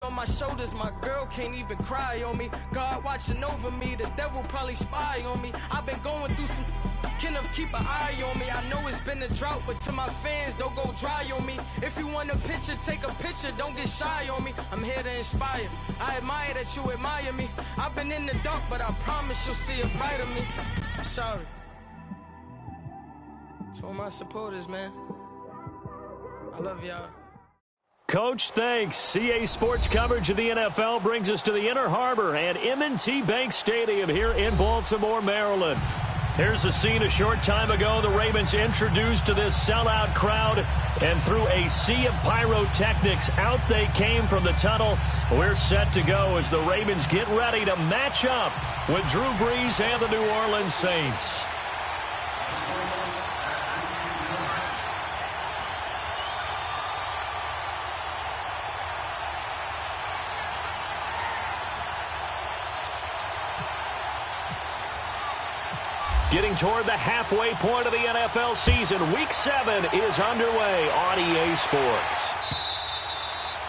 on my shoulders, my girl can't even cry on me. God watching over me, the devil probably spy on me. I've been going through some enough, keep an eye on me. I know it's been a drought, but to my fans, don't go dry on me. If you want a picture, take a picture, don't get shy on me. I'm here to inspire. I admire that you admire me. I've been in the dark, but I promise you'll see a brighter me. I'm sorry. To all my supporters, man. I love y'all. Coach, thanks. CA Sports coverage of the NFL brings us to the Inner Harbor and M&T Bank Stadium here in Baltimore, Maryland. Here's the scene a short time ago. The Ravens introduced to this sellout crowd, and through a sea of pyrotechnics, out they came from the tunnel. We're set to go as the Ravens get ready to match up with Drew Brees and the New Orleans Saints. Getting toward the halfway point of the NFL season, Week 7 is underway on EA Sports.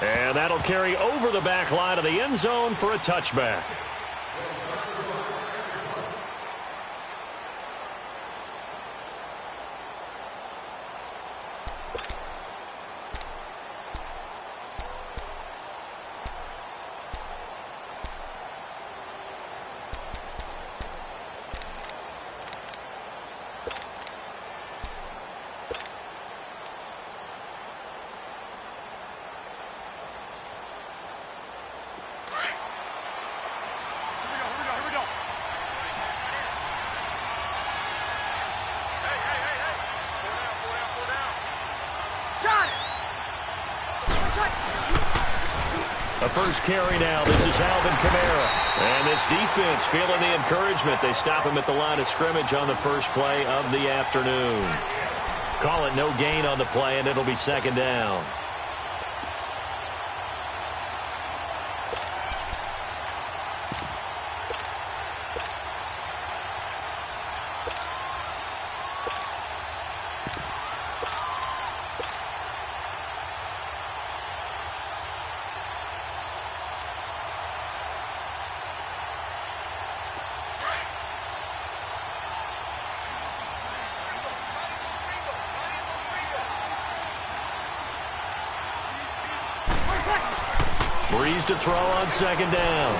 And that'll carry over the back line of the end zone for a touchback. A first carry now. This is Alvin Kamara. And this defense feeling the encouragement. They stop him at the line of scrimmage on the first play of the afternoon. Call it no gain on the play, and it'll be second down. Brees to throw on second down.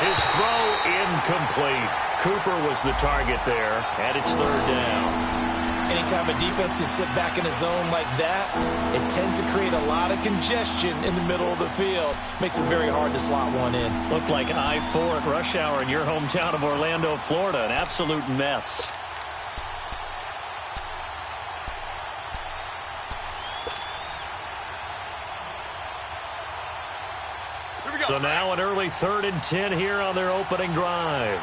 His throw incomplete. Cooper was the target there, and it's third down. Anytime a defense can sit back in a zone like that, it tends to create a lot of congestion in the middle of the field. Makes it very hard to slot one in. Looked like I-4 at rush hour in your hometown of Orlando, Florida. An absolute mess. So now an early 3rd and 10 here on their opening drive.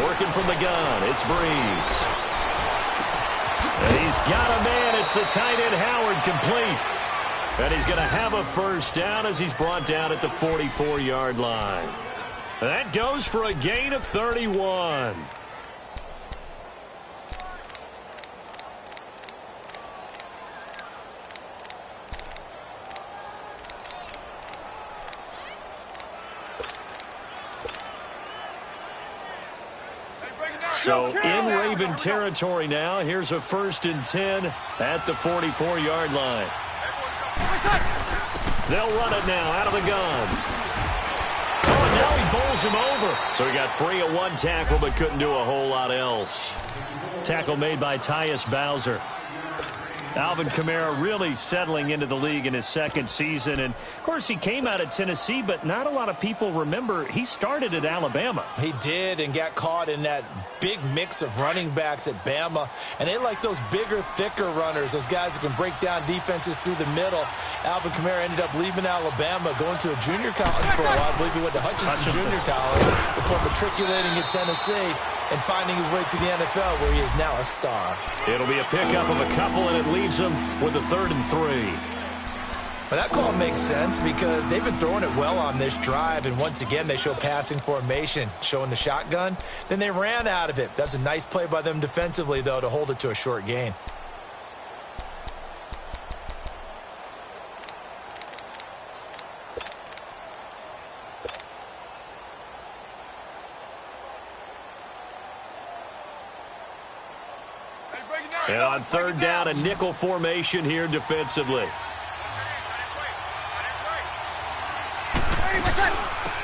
Working from the gun, it's Brees. And he's got a man. It's the tight end Howard, complete. And he's going to have a first down as he's brought down at the 44-yard line. That goes for a gain of 31. So in Raven territory now. Here's a 1st and 10 at the 44-yard line. They'll run it now out of the gun. Oh, and now he bowls him over. So he got free of one tackle but couldn't do a whole lot else. Tackle made by Tyus Bowser. Alvin Kamara really settling into the league in his second season. And, of course, he came out of Tennessee, but not a lot of people remember he started at Alabama. He did, and got caught in that big mix of running backs at Bama. And they like those bigger, thicker runners, those guys who can break down defenses through the middle. Alvin Kamara ended up leaving Alabama, going to a junior college for a while. I believe he went to Hutchinson Junior College before matriculating at Tennessee and finding his way to the NFL, where he is now a star. It'll be a pickup of a couple, and it leaves him with a 3rd and 3. Well, that call makes sense because they've been throwing it well on this drive, and once again they show passing formation, showing the shotgun. Then they ran out of it. That's a nice play by them defensively, though, to hold it to a short gain. And on third down, a nickel formation here defensively.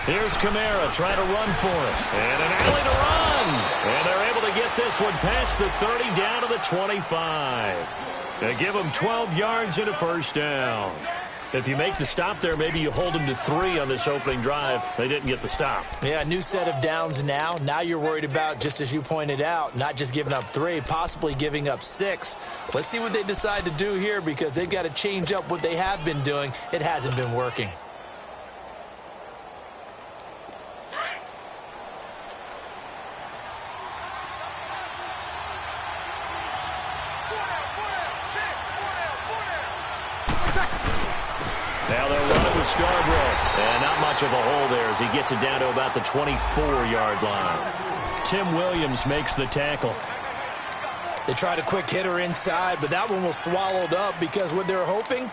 Here's Kamara trying to run for it. And an alley to run. And they're able to get this one past the 30 down to the 25. They give them 12 yards and a first down. If you make the stop there, maybe you hold them to 3 on this opening drive. They didn't get the stop. Yeah, new set of downs now. Now you're worried about, just as you pointed out, not just giving up 3, possibly giving up 6. Let's see what they decide to do here because they've got to change up what they have been doing. It hasn't been working. Now they'll run it with Scarborough. And not much of a hole there as he gets it down to about the 24-yard line. Tim Williams makes the tackle. They tried a quick hitter inside, but that one was swallowed up because what they're hoping,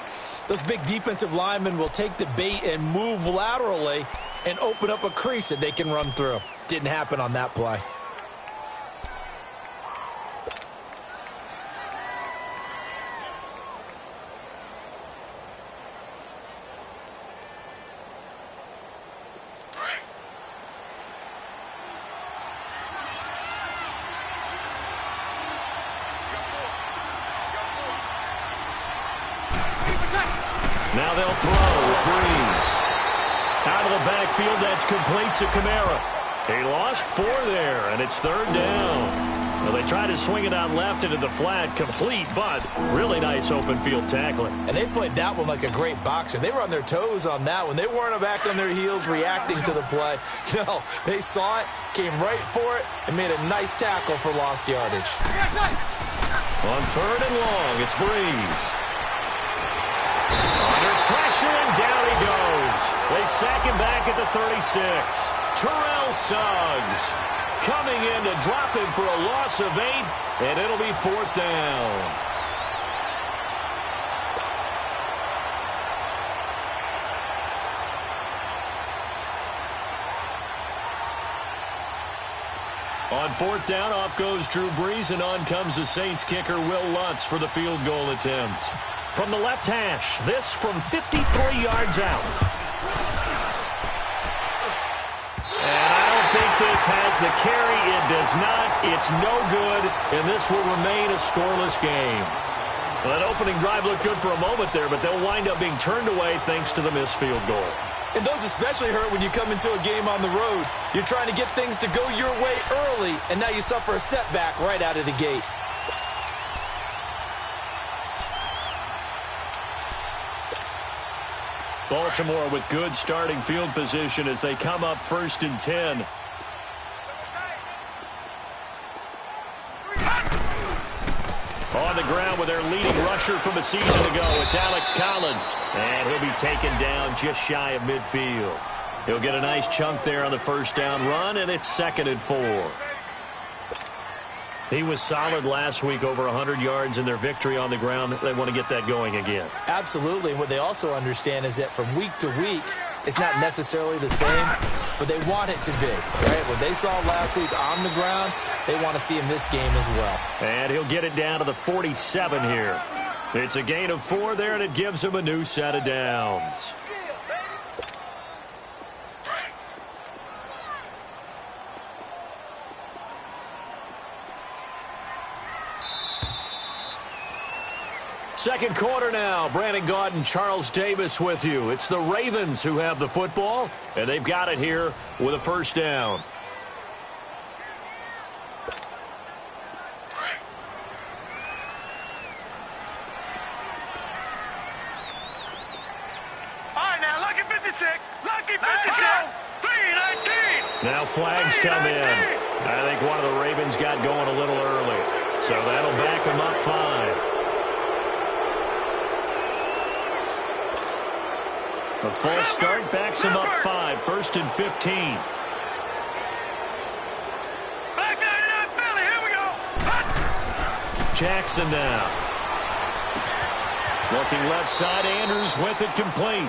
those big defensive linemen will take the bait and move laterally and open up a crease that they can run through. Didn't happen on that play. Now they'll throw with Breeze. Out of the backfield, that's complete to Kamara. He lost 4 there, and it's third down. Well, they tried to swing it out left into the flat, complete, but really nice open field tackling. And they played that one like a great boxer. They were on their toes on that one. They weren't back on their heels reacting to the play. No, they saw it, came right for it, and made a nice tackle for lost yardage. On third and long, it's Breeze. Under pressure, and down he goes. They sack him back at the 36. Terrell Suggs coming in to drop him for a loss of 8, and it'll be 4th down. On 4th down, off goes Drew Brees, and on comes the Saints kicker Will Lutz for the field goal attempt. From the left hash, this from 53 yards out. And I don't think this has the carry. It does not. It's no good, and this will remain a scoreless game. Well, that opening drive looked good for a moment there, but they'll wind up being turned away thanks to the missed field goal. And those especially hurt when you come into a game on the road. You're trying to get things to go your way early, and now you suffer a setback right out of the gate. Baltimore with good starting field position as they come up 1st and 10. On the ground with their leading rusher from a season ago, it's Alex Collins. And he'll be taken down just shy of midfield. He'll get a nice chunk there on the first down run, and it's 2nd and 4. He was solid last week, over 100 yards in their victory on the ground. They want to get that going again. Absolutely. What they also understand is that from week to week, it's not necessarily the same, but they want it to be, right? What they saw last week on the ground, they want to see in this game as well. And he'll get it down to the 47 here. It's a gain of 4 there, and it gives him a new set of downs. Second quarter now. Brandon Gaudin and Charles Davis with you. It's the Ravens who have the football, and they've got it here with a first down. All right, now, lucky 56. Lucky 56. 319. Now flags come in. I think one of the Ravens got going a little early, so that'll back them up 5. A false start backs him up 5, 1st and 15. Back 99 Philly, here we go. Jackson now. Looking left side, Andrews with it complete.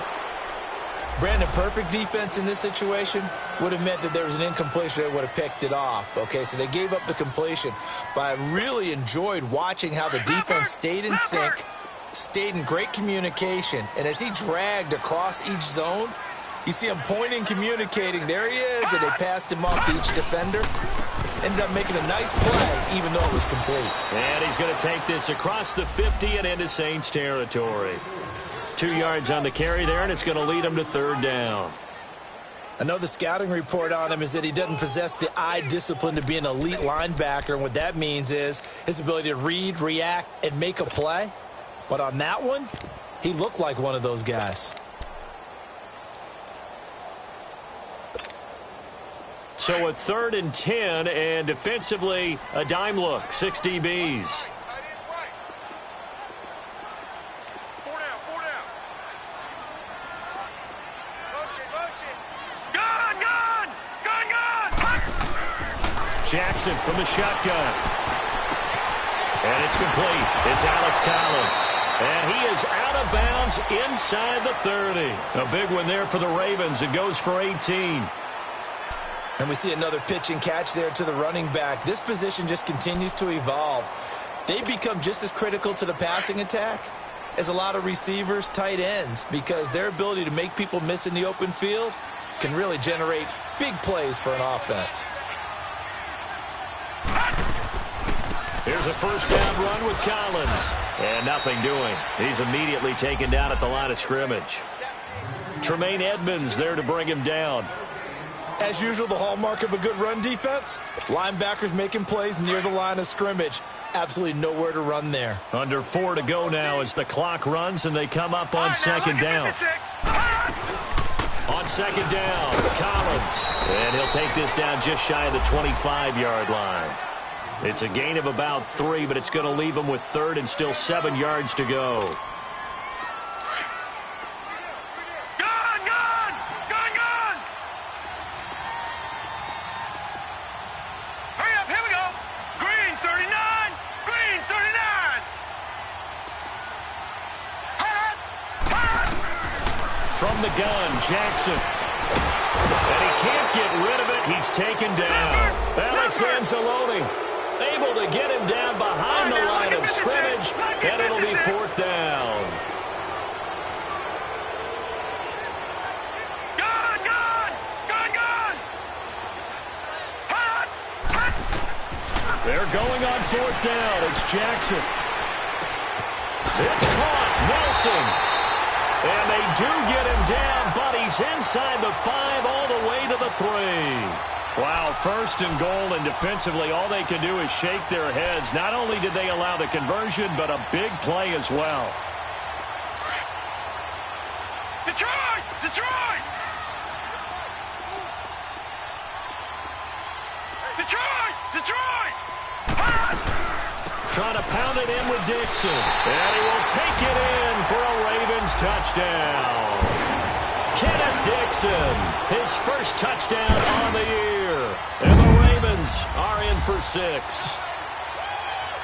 Brandon, perfect defense in this situation would have meant that there was an incompletion that would have picked it off. Okay, so they gave up the completion. But I really enjoyed watching how the defense stayed in sync, stayed in great communication. And as he dragged across each zone, you see him pointing, communicating. There he is, and they passed him off to each defender. Ended up making a nice play, even though it was complete. And he's going to take this across the 50 and into Saints territory. 2 yards on the carry there, and it's going to lead him to 3rd down. I know the scouting report on him is that he doesn't possess the eye discipline to be an elite linebacker, and what that means is his ability to read, react, and make a play. But on that one, he looked like one of those guys. So a 3rd and 10, and defensively, a dime look, 6 DBs. Jackson from the shotgun. And it's complete. It's Alex Collins. And he is out of bounds inside the 30. A big one there for the Ravens. It goes for 18. And we see another pitch and catch there to the running back. This position just continues to evolve. They become just as critical to the passing attack as a lot of receivers, tight ends, because their ability to make people miss in the open field can really generate big plays for an offense. Here's a 1st down run with Collins. And nothing doing. He's immediately taken down at the line of scrimmage. Tremaine Edmonds there to bring him down. As usual, the hallmark of a good run defense, linebackers making plays near the line of scrimmage. Absolutely nowhere to run there. Under 4 to go now as the clock runs and they come up on 2nd down. On 2nd down, Collins. And he'll take this down just shy of the 25-yard line. It's a gain of about 3, but it's going to leave him with 3rd and still 7 yards to go. Hurry up, here we go. Green 39, green 39. From the gun, Jackson. And he can't get rid of it. He's taken down. Alex Anzalone able to get him down behind the line of scrimmage, and it'll be 4th down. They're going on 4th down. It's Jackson. It's caught. Nelson. And they do get him down, but he's inside the 5 all the way to the 3. Wow, 1st and goal, and defensively all they can do is shake their heads. Not only did they allow the conversion, but a big play as well. Detroit! Detroit! Detroit! Detroit! Trying to pound it in with Dixon. And he will take it in for a Ravens touchdown. Kenneth Dixon, his first touchdown on the year. And the Ravens are in for 6.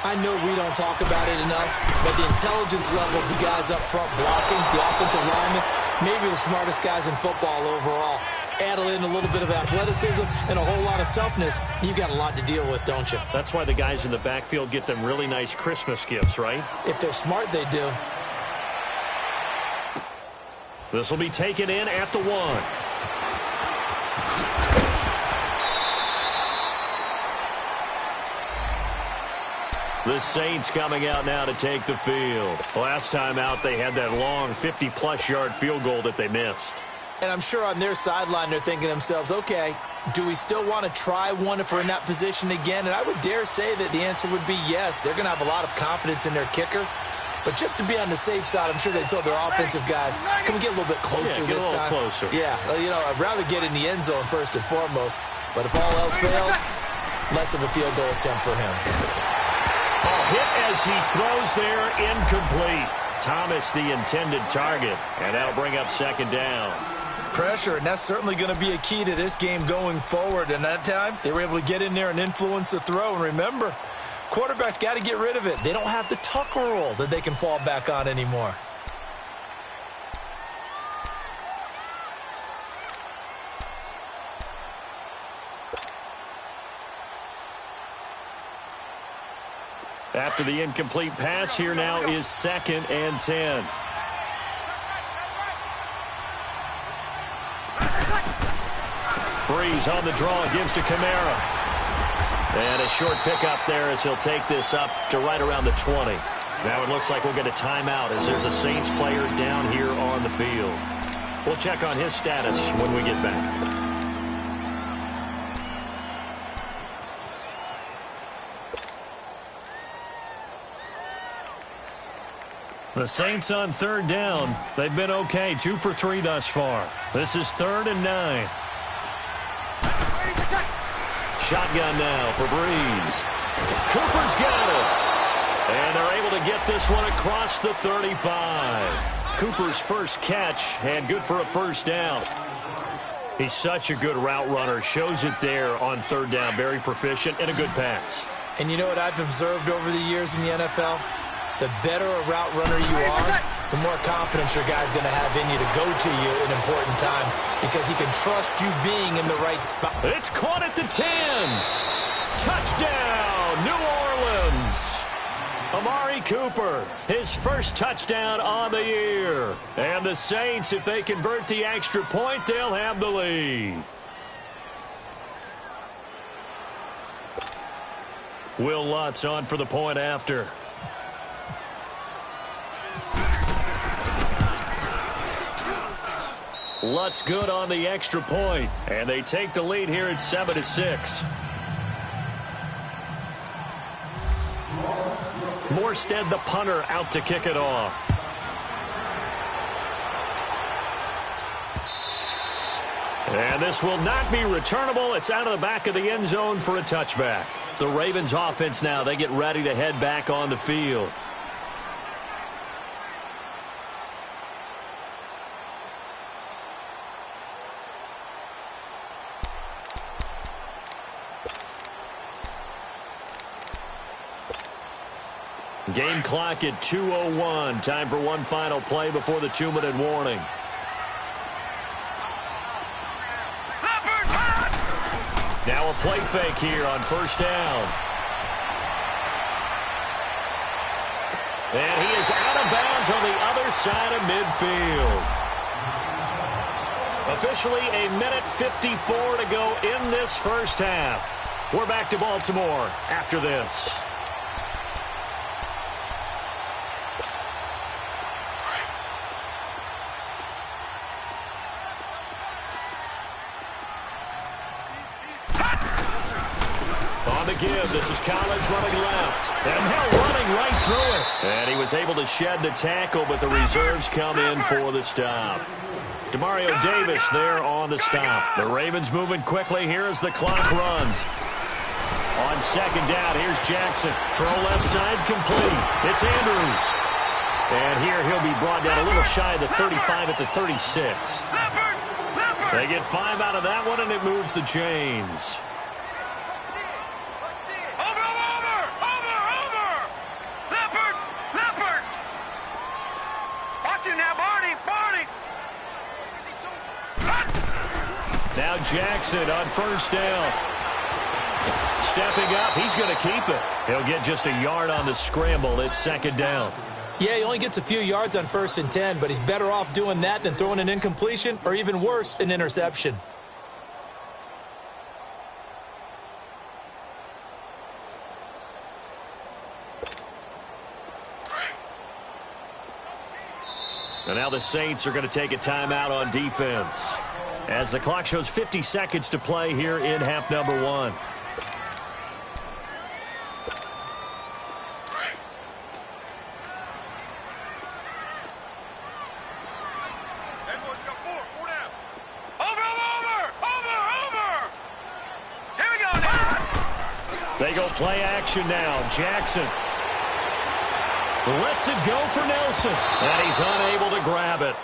I know we don't talk about it enough, but the intelligence level of the guys up front blocking, the offensive linemen, maybe the smartest guys in football overall. Add in a little bit of athleticism and a whole lot of toughness, you've got a lot to deal with, don't you? That's why the guys in the backfield get them really nice Christmas gifts, right? If they're smart, they do. This will be taken in at the 1. The Saints coming out now to take the field. Last time out, they had that long 50-plus yard field goal that they missed. And I'm sure on their sideline they're thinking to themselves, okay, do we still want to try one if we're in that position again? And I would dare say that the answer would be yes. They're going to have a lot of confidence in their kicker. But just to be on the safe side, I'm sure they told their offensive guys, can we get a little bit closer this time? Get a little closer. Yeah, you know, I'd rather get in the end zone first and foremost. But if all else fails, less of a field goal attempt for him. A hit as he throws there, incomplete. Thomas the intended target, and that'll bring up second down. Pressure, and that's certainly going to be a key to this game going forward. And that time, they were able to get in there and influence the throw. And remember, quarterbacks got to get rid of it. They don't have the tuck rule that they can fall back on anymore. After the incomplete pass, here now is 2nd and 10. Breeze on the draw, gives to Kamara. And a short pickup there as he'll take this up to right around the 20. Now it looks like we'll get a timeout as there's a Saints player down here on the field. We'll check on his status when we get back. The Saints on 3rd down. They've been okay, 2 for 3 thus far. This is 3rd and 9. Shotgun now for Breeze. Cooper's got it. And they're able to get this one across the 35. Cooper's first catch, and good for a first down. He's such a good route runner. Shows it there on 3rd down. Very proficient and a good pass. And you know what I've observed over the years in the NFL? The better a route runner you are, the more confidence your guy's going to have in you to go to you in important times because he can trust you being in the right spot. It's caught at the 10. Touchdown, New Orleans. Amari Cooper, his first touchdown on the year. And the Saints, if they convert the extra point, they'll have the lead. Will Lutz on for the point after. Lutz good on the extra point, and they take the lead here at 7-6. Morstead, the punter, out to kick it off. And this will not be returnable. It's out of the back of the end zone for a touchback. The Ravens offense now, they get ready to head back on the field. Game clock at 2:01. Time for one final play before the 2-minute warning. Now a play fake here on first down. And he is out of bounds on the other side of midfield. Officially a minute 54 to go in this first half. We're back to Baltimore after this. Give. This is Collins running left. And Hill running right through it. And he was able to shed the tackle, but the reserves come in for the stop. Demario Davis there on the stop. The Ravens moving quickly here as the clock runs. On second down, here's Jackson. Throw left side complete. It's Andrews. And here he'll be brought down a little shy of the 35 at the 36. They get 5 out of that one, and it moves the chains. Now Jackson on first down. Stepping up, he's going to keep it. He'll get just a yard on the scramble. It's second down. Yeah, he only gets a few yards on 1st and 10, but he's better off doing that than throwing an incompletion or even worse, an interception. And now the Saints are going to take a timeout on defense as the clock shows 50 seconds to play here in half number 1. They go play action now. Jackson. Lets it go for Nelson. And he's unable to grab it.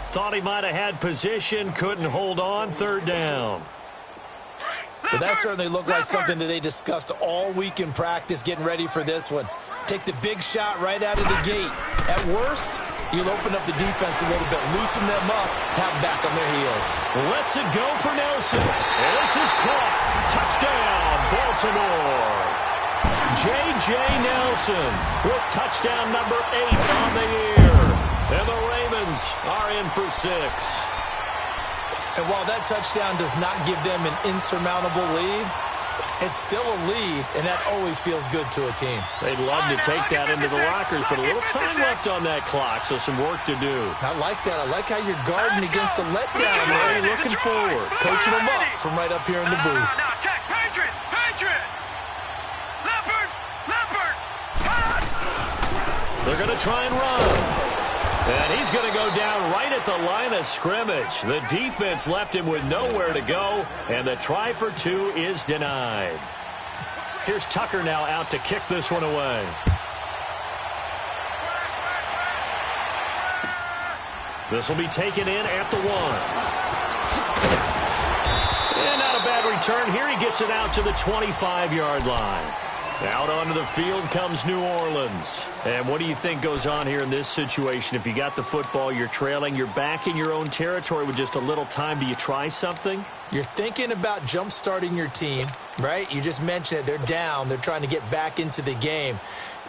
Thought he might have had position, couldn't hold on, third down. But that certainly looked like something that they discussed all week in practice, getting ready for this one. Take the big shot right out of the gate. At worst, you'll open up the defense a little bit, loosen them up, have them back on their heels. Lets it go for Nelson. And this is caught. Touchdown, Baltimore. J.J. Nelson with touchdown number 8 on the year. And the Ravens are in for 6. And while that touchdown does not give them an insurmountable lead, it's still a lead, and that always feels good to a team. They'd love to take that into the lockers, but a little time left on that clock, so some work to do. I like that. I like how you're guarding against a letdown there. You're looking forward. Coaching them up from right up here in the booth. Now check. Patriot. Leopard. They're going to try and run. And he's going to go down right at the line of scrimmage. The defense left him with nowhere to go, and the try for 2 is denied. Here's Tucker now out to kick this one away. This will be taken in at the 1. And not a bad return here. He gets it out to the 25-yard line. Out onto the field comes New Orleans. And what do you think goes on here in this situation? If you got the football, you're trailing, you're back in your own territory with just a little time. Do you try something? You're thinking about jump-starting your team, right? You just mentioned it. They're down. They're trying to get back into the game.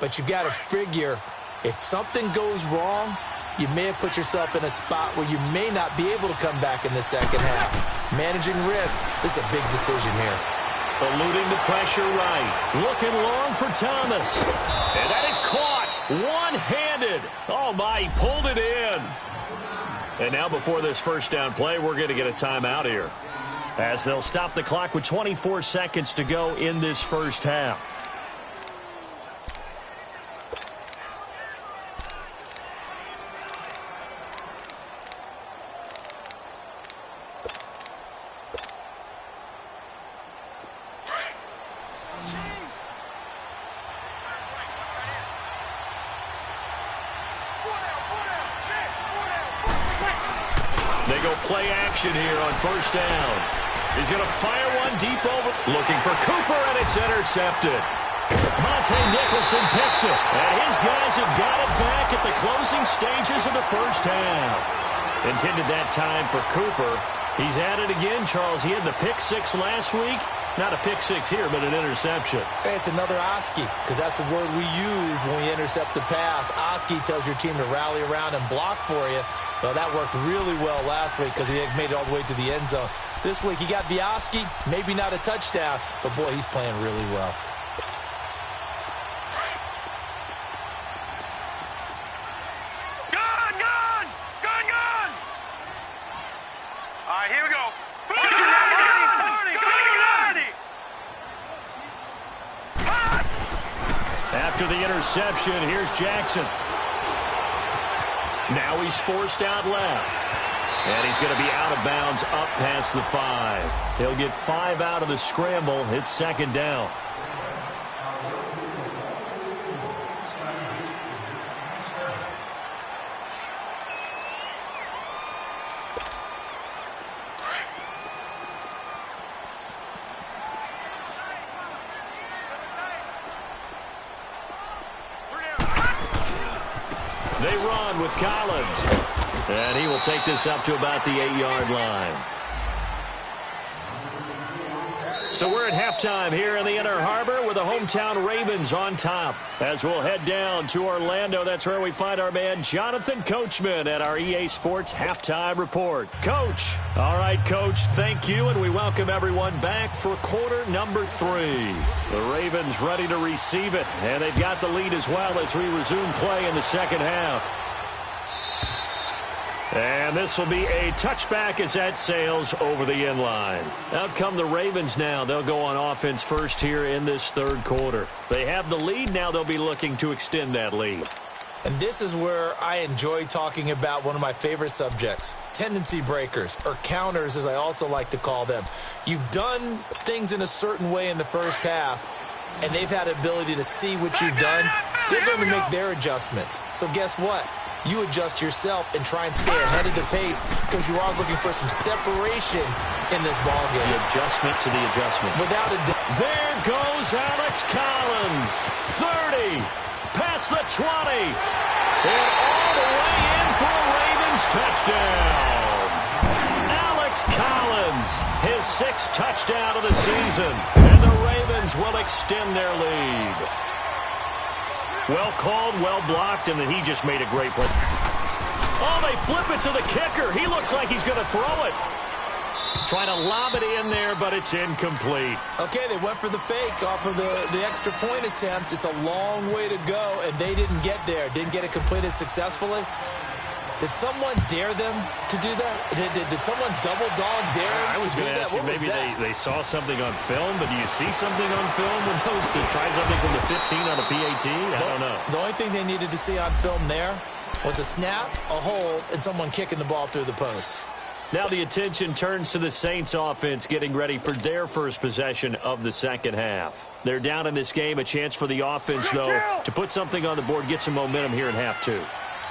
But you've got to figure if something goes wrong, you may have put yourself in a spot where you may not be able to come back in the second half. Managing risk, this is a big decision here. Eluding the pressure right. Looking long for Thomas. And that is caught. One-handed. Oh, my, he pulled it in. And now before this first down play, we're going to get a timeout here, as they'll stop the clock with 24 seconds to go in this first half. They go play action here on first down. He's going to fire one deep over. Looking for Cooper, and it's intercepted. Monte Nicholson picks it. And his guys have got it back at the closing stages of the first half. Intended that time for Cooper. He's at it again, Charles. He had the pick 6 last week. Not a pick 6 here, but an interception. Hey, it's another Oski, because that's the word we use when we intercept the pass. Oski tells your team to rally around and block for you. Well, that worked really well last week because he made it all the way to the end zone. This week he got the Oski, maybe not a touchdown, but boy, he's playing really well. Gun! All right, here we go. After the interception, here's Jackson. Now he's forced out left. And he's going to be out of bounds up past the 5. He'll get 5 out of the scramble. It's second down. They run with Collins. And he will take this up to about the 8-yard line. So we're at halftime here in the Inner Harbor with the hometown Ravens on top. As we'll head down to Orlando, that's where we find our man Jonathan Coachman at our EA Sports Halftime Report. Coach. All right, Coach, thank you, and we welcome everyone back for quarter number 3. The Ravens ready to receive it, and they've got the lead as well as we resume play in the second half. And this will be a touchback as that sails over the end line. Out come the Ravens now. They'll go on offense first here in this third quarter. They have the lead. Now they'll be looking to extend that lead. And this is where I enjoy talking about one of my favorite subjects, tendency breakers, or counters as I also like to call them. You've done things in a certain way in the first half. and they've had the ability to see what you've done, they're going to make their adjustments. So guess what? You adjust yourself and try and stay ahead of the pace because you are looking for some separation in this ball game. The adjustment to the adjustment. Without a doubt. There goes Alex Collins. 30. Past the 20. And all the way in for a Ravens touchdown. Alex Collins, his 6th touchdown of the season. And the Ravens will extend their lead. Well called, well blocked, and then he just made a great play. Oh, they flip it to the kicker. He looks like he's going to throw it. Trying to lob it in there, but it's incomplete. Okay, they went for the fake off of the extra point attempt. It's a long way to go, and they didn't get there. Didn't get it completed successfully. Did someone dare them to do that? Did someone double dog dare them I was to do going to that? ask you, maybe they saw something on film, but do you see something on film with those to try something from the 15 on a PAT? I don't know. The only thing they needed to see on film there was a snap, a hold, and someone kicking the ball through the post. Now the attention turns to the Saints offense getting ready for their first possession of the second half. They're down in this game. A chance for the offense, though, to put something on the board, get some momentum here in half 2.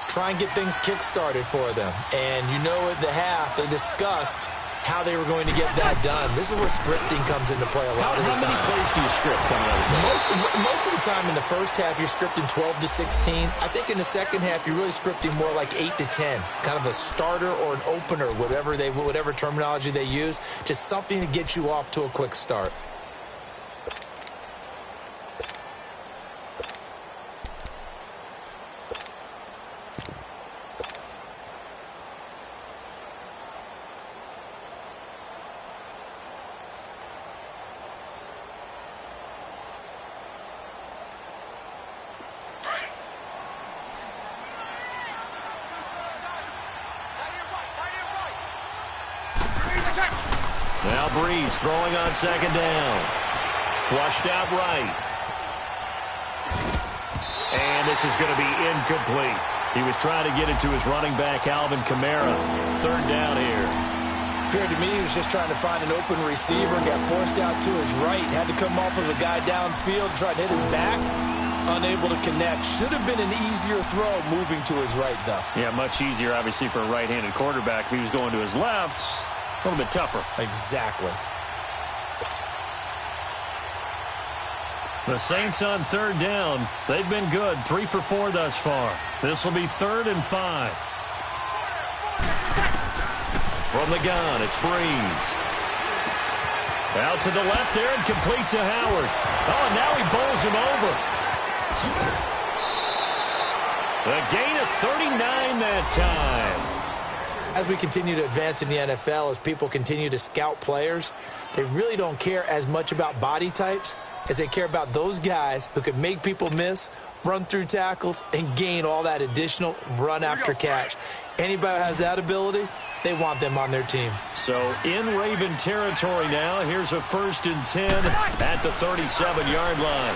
Try and get things kick-started for them. And you know at the half, they discussed how they were going to get that done. This is where scripting comes into play a lot of the time. How many plays do you script coming out of the Most of the time in the first half, you're scripting 12 to 16. I think in the second half, you're really scripting more like 8 to 10. Kind of a starter or an opener, whatever terminology they use. Just something to get you off to a quick start. Now Breeze throwing on second down. Flushed out right. And this is going to be incomplete. He was trying to get it to his running back, Alvin Kamara. 3rd down here. Appeared to me he was just trying to find an open receiver and got forced out to his right. Had to come off of a guy downfield, trying to hit his back. Unable to connect. Should have been an easier throw moving to his right, though. Yeah, much easier, obviously, for a right-handed quarterback. If he was going to his left, a little bit tougher. Exactly. The Saints on 3rd down. They've been good. 3 for 4 thus far. This will be 3rd and 5. From the gun, it's Breeze. Out to the left there and complete to Howard. Oh, and now he bowls him over. A gain of 39 that time. As we continue to advance in the NFL, as people continue to scout players, they really don't care as much about body types as they care about those guys who can make people miss, run through tackles, and gain all that additional run after catch. Anybody who has that ability, they want them on their team. So in Raven territory now, here's a 1st and 10 at the 37-yard line.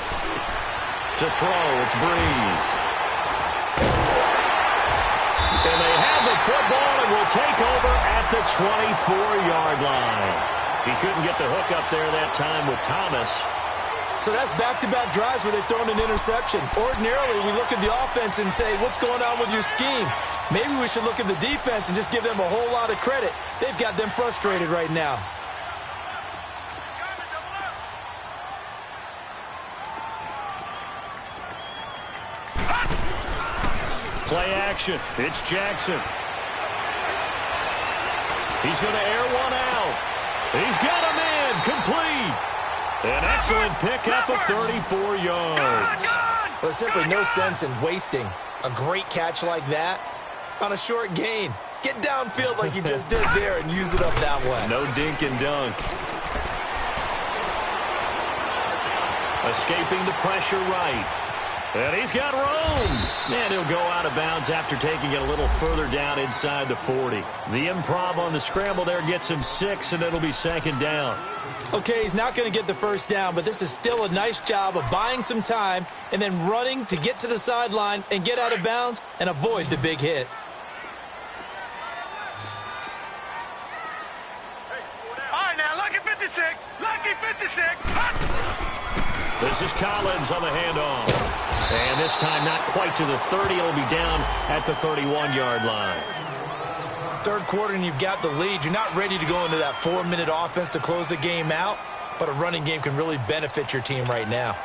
To throw, it's Breeze. And they have the football and will take over at the 24-yard line. He couldn't get the hook up there that time with Thomas. So that's back-to-back drives where they've thrown an interception. Ordinarily, we look at the offense and say, what's going on with your scheme? Maybe we should look at the defense and just give them a whole lot of credit. They've got them frustrated right now. Play action. It's Jackson. He's going to air one out. He's got him in. Complete. An excellent pickup of 34 yards. Well, there's simply no sense in wasting a great catch like that on a short gain. Get downfield like you just did there and use it up that way. No dink and dunk. Escaping the pressure right. And he's got room. And he'll go out of bounds after taking it a little further down inside the 40. The improv on the scramble there gets him 6, and it'll be 2nd down. Okay, he's not going to get the first down, but this is still a nice job of buying some time and then running to get to the sideline and get out of bounds and avoid the big hit. All right, now, lucky 56. Lucky 56. This is Collins on the handoff. And this time not quite to the 30. It'll be down at the 31-yard line. Third quarter and you've got the lead. You're not ready to go into that 4-minute offense to close the game out, but a running game can really benefit your team right now.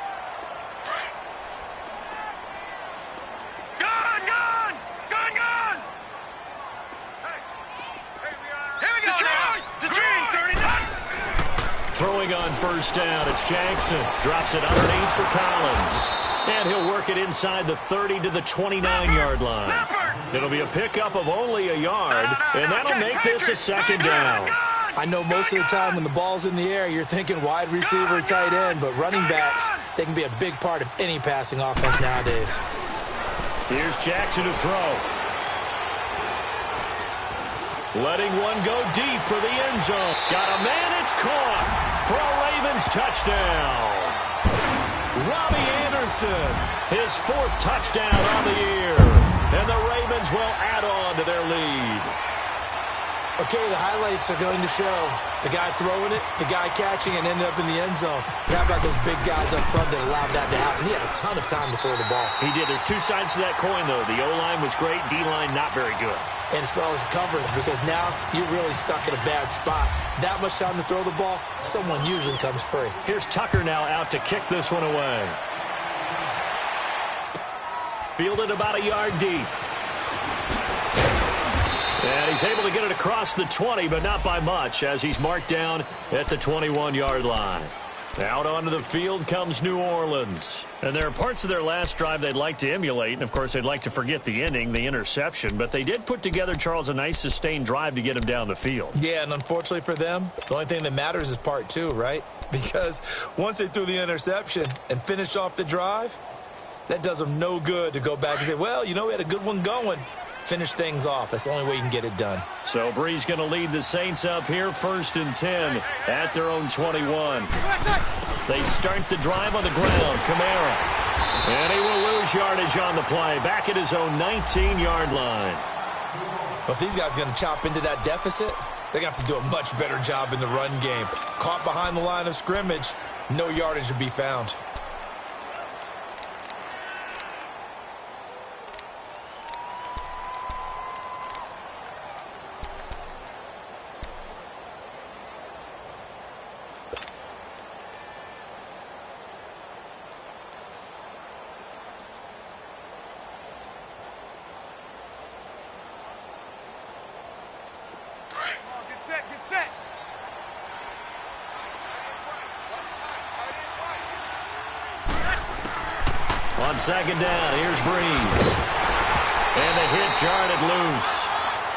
Throwing on first down, it's Jackson. Drops it underneath for Collins. And he'll work it inside the 30 to the 29-yard line. It'll be a pickup of only a yard, and that'll make this a second down. I know most of the time when the ball's in the air, you're thinking wide receiver, tight end, but running backs, they can be a big part of any passing offense nowadays. Here's Jackson to throw. Letting one go deep for the end zone. Got a man, it's caught for a Ravens touchdown. Robbie Anderson, his 4th touchdown on the year. And the Ravens will add on to their lead. Okay, the highlights are going to show the guy throwing it, the guy catching, and ended up in the end zone. But how about those big guys up front that allowed that to happen? He had a ton of time to throw the ball. He did. There's two sides to that coin, though. The O-line was great. D-line not very good. And as well as coverage, because now you're really stuck in a bad spot. That much time to throw the ball, someone usually comes free. Here's Tucker now out to kick this one away. Fielded about a yard deep. And he's able to get it across the 20, but not by much, as he's marked down at the 21-yard line. Out onto the field comes New Orleans. And there are parts of their last drive they'd like to emulate, and of course they'd like to forget the ending, the interception, but they did put together, Charles, a nice sustained drive to get him down the field. Yeah, and unfortunately for them, the only thing that matters is part 2, right? Because once they threw the interception and finished off the drive, that does them no good to go back and say, well, you know, we had a good one going. Finish things off. That's the only way you can get it done. So Bree's going to lead the Saints up here, 1st and 10 at their own 21. They start the drive on the ground. Kamara. And he will lose yardage on the play. Back at his own 19-yard line. Well, if these guys are going to chop into that deficit, they're going to have to do a much better job in the run game. Caught behind the line of scrimmage, no yardage to be found. Get set. On second down, here's Breeze. And the hit jarred it loose.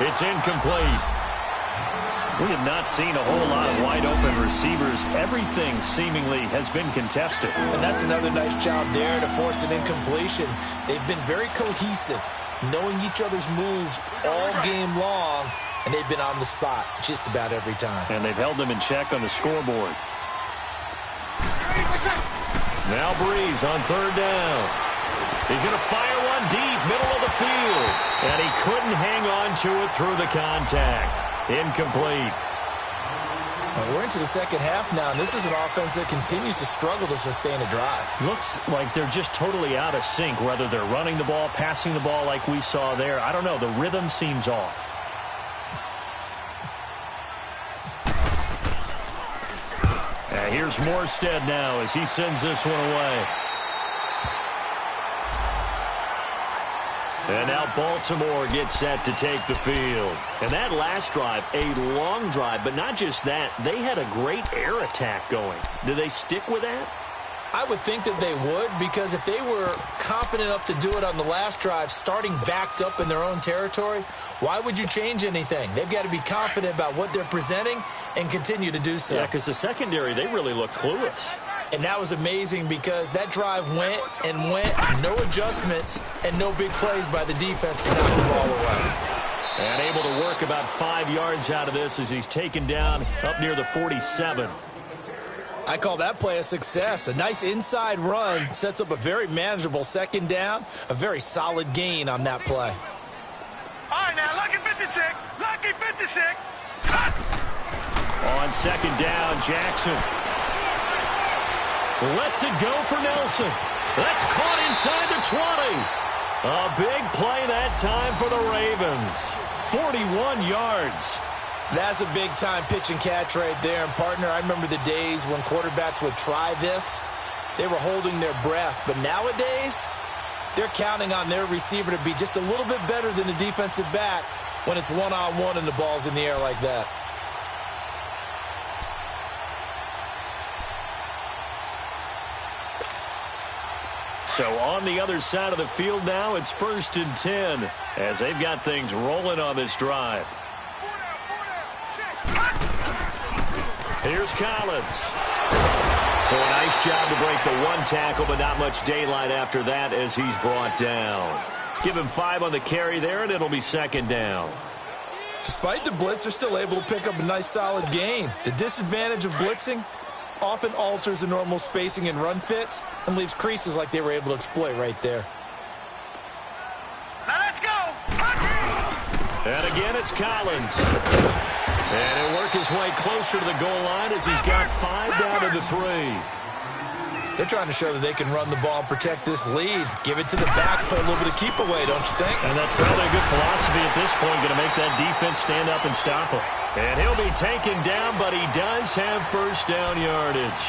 It's incomplete. We have not seen a whole lot of wide-open receivers. Everything seemingly has been contested. And that's another nice job there to force an incompletion. They've been very cohesive, knowing each other's moves all game long. And they've been on the spot just about every time. And they've held them in check on the scoreboard. Now Breeze on 3rd down. He's going to fire one deep, middle of the field. And he couldn't hang on to it through the contact. Incomplete. Well, we're into the second half now, and this is an offense that continues to struggle to sustain a drive. Looks like they're just totally out of sync, whether they're running the ball, passing the ball like we saw there. I don't know. The rhythm seems off. Here's Morstead now as he sends this one away. And now Baltimore gets set to take the field. And that last drive, a long drive, but not just that. They had a great air attack going. Do they stick with that? I would think that they would, because if they were competent enough to do it on the last drive, starting backed up in their own territory, why would you change anything? They've got to be confident about what they're presenting and continue to do so. Yeah, because the secondary, they really look clueless. And that was amazing because that drive went and went, no adjustments and no big plays by the defense to knock the ball away. And able to work about 5 yards out of this as he's taken down up near the 47. I call that play a success. A nice inside run sets up a very manageable second down, a very solid gain on that play. All right, now, lucky 56. Lucky 56. Cut! On second down, Jackson. Lets it go for Nelson. That's caught inside the 20. A big play that time for the Ravens. 41 yards. That's a big-time pitch and catch right there. And, partner, I remember the days when quarterbacks would try this. They were holding their breath. But nowadays, they're counting on their receiver to be just a little bit better than the defensive back when it's one-on-one and the ball's in the air like that. So on the other side of the field now, it's 1st and 10 as they've got things rolling on this drive. Here's Collins. So a nice job to break the one tackle, but not much daylight after that as he's brought down. Give him 5 on the carry there, and it'll be 2nd down. Despite the blitz, they're still able to pick up a nice solid gain. The disadvantage of blitzing often alters the normal spacing and run fits and leaves creases like they were able to exploit right there. Now let's go. And again, it's Collins. And he'll work his way closer to the goal line as he's got 5 down to the 3. They're trying to show that they can run the ball and protect this lead. Give it to the backs, play a little bit of keep away, don't you think? And that's probably a good philosophy at this point, going to make that defense stand up and stop him. And he'll be taken down, but he does have 1st down yardage.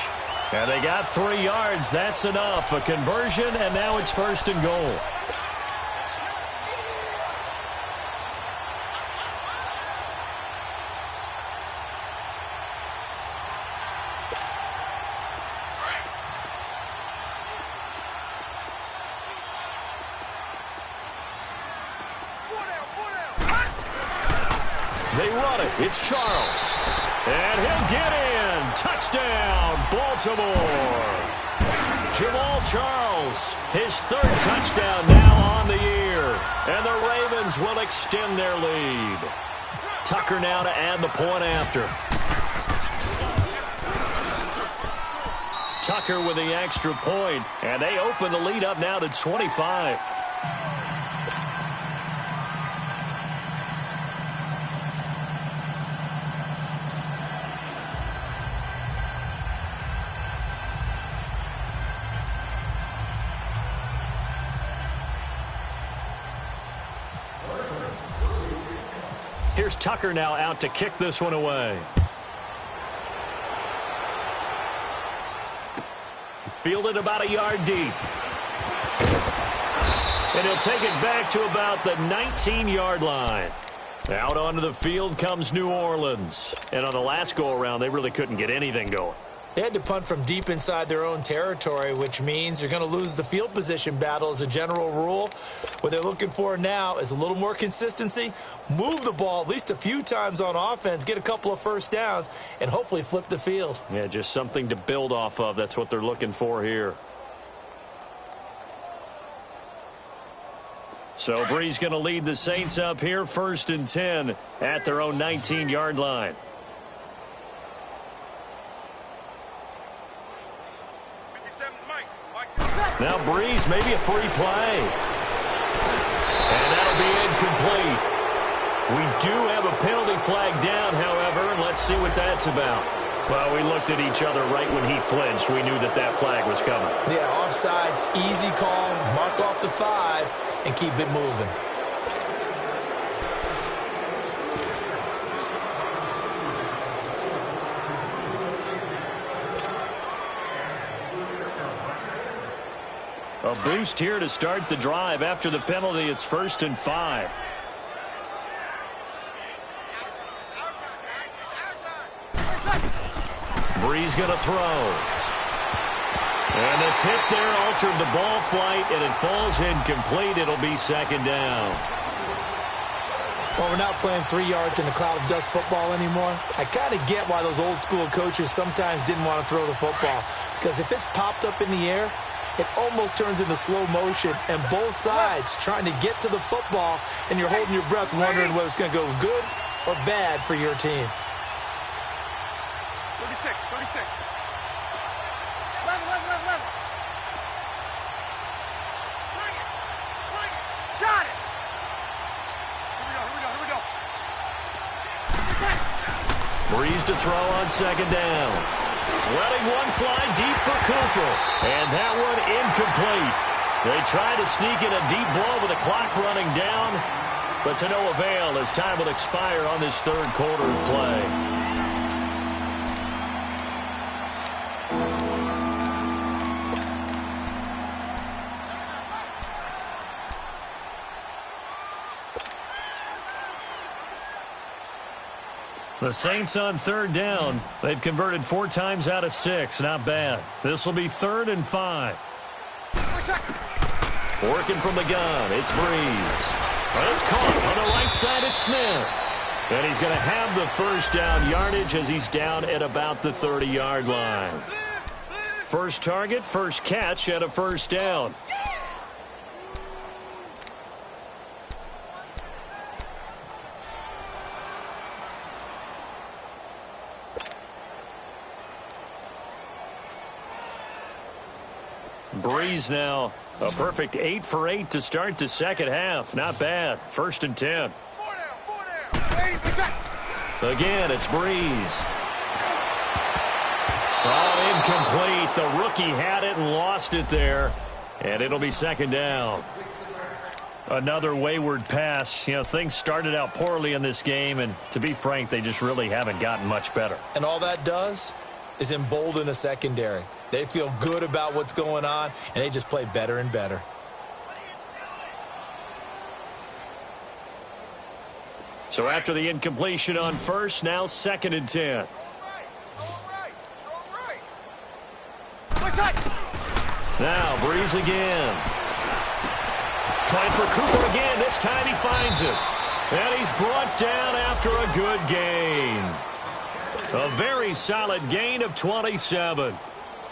And they got 3 yards. That's enough. A conversion, and now it's 1st and goal. They run it. It's Charles. And he'll get in. Touchdown, Baltimore. Jamal Charles, his 3rd touchdown now on the year. And the Ravens will extend their lead. Tucker now to add the point after. Tucker with the extra point. And they open the lead up now to 25. Here's Tucker now out to kick this one away. Fielded about a yard deep. And he'll take it back to about the 19-yard line. Out onto the field comes New Orleans. And on the last go-around, they really couldn't get anything going. They had to punt from deep inside their own territory, which means you're going to lose the field position battle as a general rule. What they're looking for now is a little more consistency, move the ball at least a few times on offense, get a couple of 1st downs, and hopefully flip the field. Yeah, just something to build off of. That's what they're looking for here. So Bree's going to lead the Saints up here, 1st and 10 at their own 19-yard line. Now Breeze, maybe a free play. And that'll be incomplete. We do have a penalty flag down, however, and let's see what that's about. Well, we looked at each other right when he flinched. We knew that that flag was coming. Yeah, offsides, easy call, mark off the 5, and keep it moving. A boost here to start the drive. After the penalty, it's 1st and 5. Breeze going to throw. And the tip there altered the ball flight, and it falls incomplete. It'll be 2nd down. Well, we're not playing 3 yards in a cloud of dust football anymore. I kind of get why those old school coaches sometimes didn't want to throw the football. Because if it's popped up in the air, it almost turns into slow motion, and both sides trying to get to the football, and you're holding your breath wondering whether it's going to go good or bad for your team. 36. Level. Bring it. Got it. Here we go. Breeze to throw on 2nd down. letting one fly deep for Cooper. And that one incomplete. They try to sneak in a deep blow with the clock running down, but to no avail as time will expire on this third quarter of play. The Saints on third down. They've converted 4 times out of 6. Not bad. This will be 3rd and 5. Working from the gun. It's Breeze. But it's caught on the right side. It's Smith. And he's going to have the first down yardage as he's down at about the 30-yard line. First target, first catch, and a first down. Breeze now a perfect 8 for 8 to start the second half. Not bad. 1st and 10. Again, it's Breeze. Oh, incomplete. The rookie had it and lost it there. And it'll be 2nd down. Another wayward pass. You know, things started out poorly in this game, and to be frank, they just really haven't gotten much better. And all that does is embolden a secondary. They feel good about what's going on, and they just play better and better. So after the incompletion on first, now 2nd and 10. Now Breeze again. Trying for Cooper again. This time he finds it. And he's brought down after a good gain. A very solid gain of 27.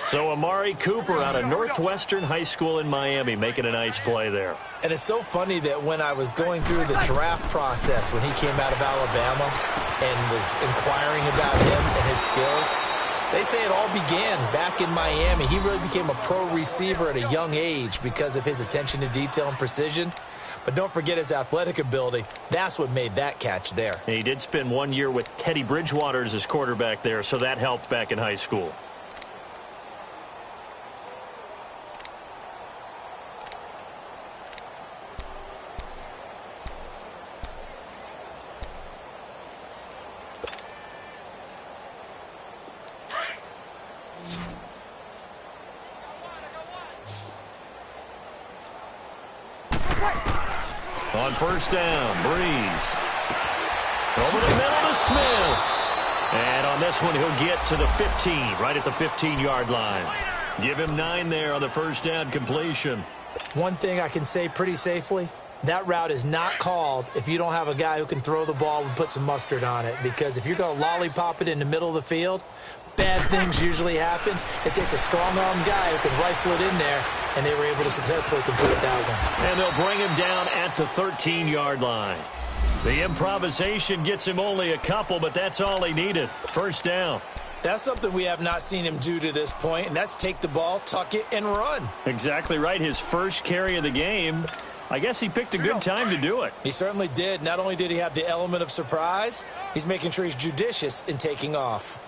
So Amari Cooper out of Northwestern High School in Miami making a nice play there. And it's so funny that when I was going through the draft process when he came out of Alabama and was inquiring about him and his skills, they say it all began back in Miami. He really became a pro receiver at a young age because of his attention to detail and precision. But don't forget his athletic ability. That's what made that catch there. He did spend 1 year with Teddy Bridgewater as his quarterback there, so that helped back in high school. On first down, Breeze. Over the middle to Smith. And on this one, he'll get to the 15, right at the 15-yard line. Give him 9 there on the first down completion. One thing I can say pretty safely, that route is not called if you don't have a guy who can throw the ball and put some mustard on it. Because if you're going to lollipop it in the middle of the field, bad things usually happen. It takes a strong-arm guy who can rifle it in there, and they were able to successfully complete that one. And they'll bring him down at the 13-yard line. The improvisation gets him only a couple, but that's all he needed. First down. That's something we have not seen him do to this point, and that's take the ball, tuck it, and run. Exactly right. His first carry of the game. I guess he picked a good time to do it. He certainly did. Not only did he have the element of surprise, he's making sure he's judicious in taking off.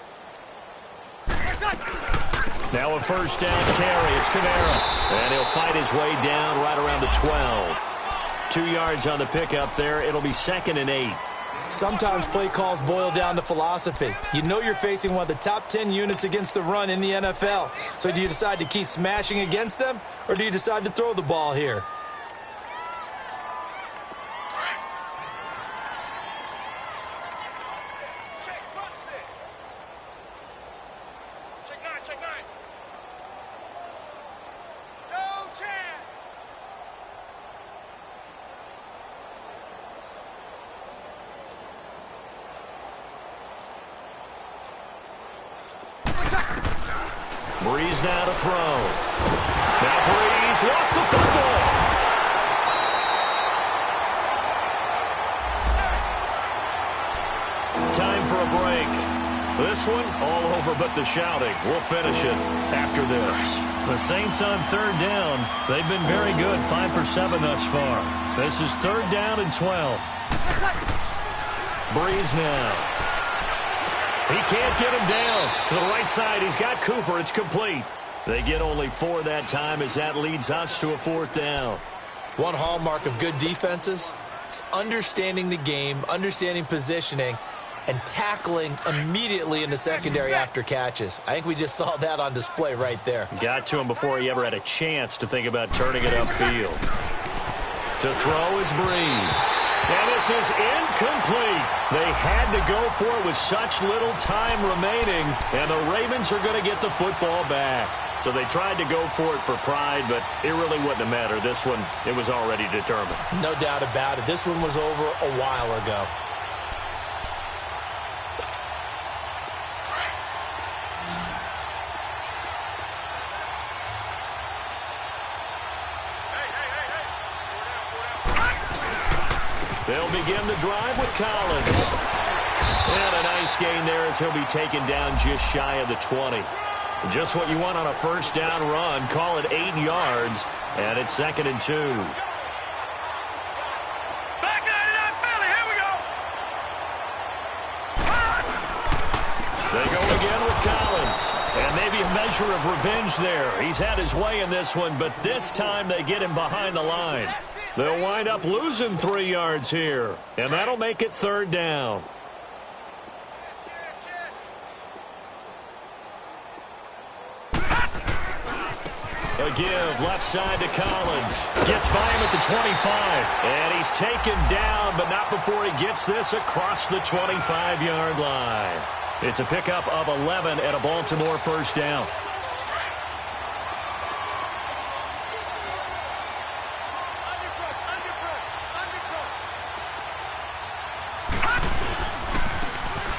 Now a first down carry. It's Kamara. And he'll fight his way down right around the 12. 2 yards on the pickup there. It'll be 2nd and 8. Sometimes play calls boil down to philosophy. You know you're facing one of the top 10 units against the run in the NFL. So do you decide to keep smashing against them, or do you decide to throw the ball here? Breeze now to throw. Now Breeze wants the football. Time for a break. This one all over but the shouting. We'll finish it after this. The Saints on third down. They've been very good. 5 for 7 thus far. This is 3rd down and 12. Breeze now. He can't get him down. To the right side, he's got Cooper. It's complete. They get only 4 that time as that leads us to a 4th down. One hallmark of good defenses is understanding the game, understanding positioning, and tackling immediately in the secondary after catches. I think we just saw that on display right there. Got to him before he ever had a chance to think about turning it upfield. To throw is Breeze. And this is incomplete. They had to go for it with such little time remaining, and the Ravens are going to get the football back. So they tried to go for it for pride, but it really wouldn't have mattered. This one, it was already determined. No doubt about it. This one was over a while ago. They'll begin the drive with Collins. And a nice gain there as he'll be taken down just shy of the 20. Just what you want on a first down run. Call it 8 yards, and it's 2nd and 2. Back 99 Philly, here we go. They go again with Collins. And maybe a measure of revenge there. He's had his way in this one, but this time they get him behind the line. They'll wind up losing 3 yards here, and that'll make it 3rd down. A give left side to Collins. Gets by him at the 25. And he's taken down, but not before he gets this across the 25-yard line. It's a pickup of 11 at a Baltimore first down.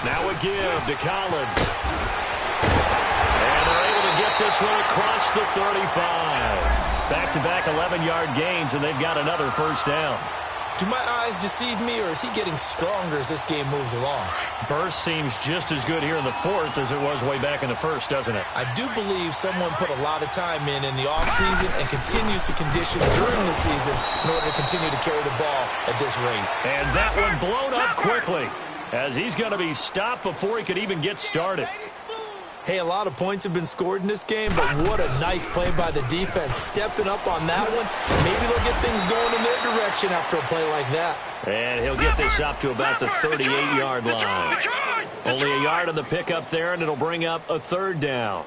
Now a give to Collins. And they're able to get this one across the 35. Back-to-back 11-yard gains, and they've got another first down. Do my eyes deceive me, or is he getting stronger as this game moves along? Burst seems just as good here in the 4th as it was way back in the 1st, doesn't it? I do believe someone put a lot of time in the offseason and continues to condition during the season in order to continue to carry the ball at this rate. And that one blown up quickly, as he's going to be stopped before he could even get started. Hey, a lot of points have been scored in this game, but what a nice play by the defense. Stepping up on that one. Maybe they'll get things going in their direction after a play like that. And he'll get this up to about the 38-yard line. Only a yard on the pickup there, and it'll bring up a 3rd down.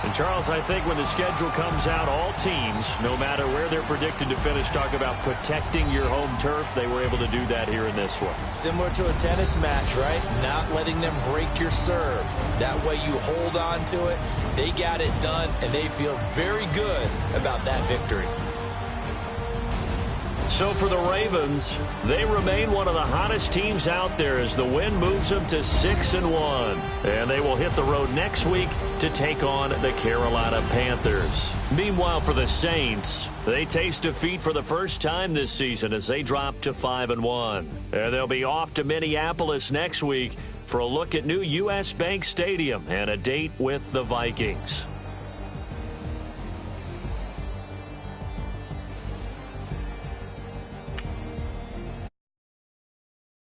And, Charles, I think when the schedule comes out, all teams, no matter where they're predicted to finish, talk about protecting your home turf. They were able to do that here in this one. Similar to a tennis match, right? Not letting them break your serve. That way you hold on to it. They got it done, and they feel very good about that victory. So for the Ravens, they remain one of the hottest teams out there as the win moves them to 6-1. And they will hit the road next week to take on the Carolina Panthers. Meanwhile, for the Saints, they taste defeat for the first time this season as they drop to 5-1. And they'll be off to Minneapolis next week for a look at new U.S. Bank Stadium and a date with the Vikings.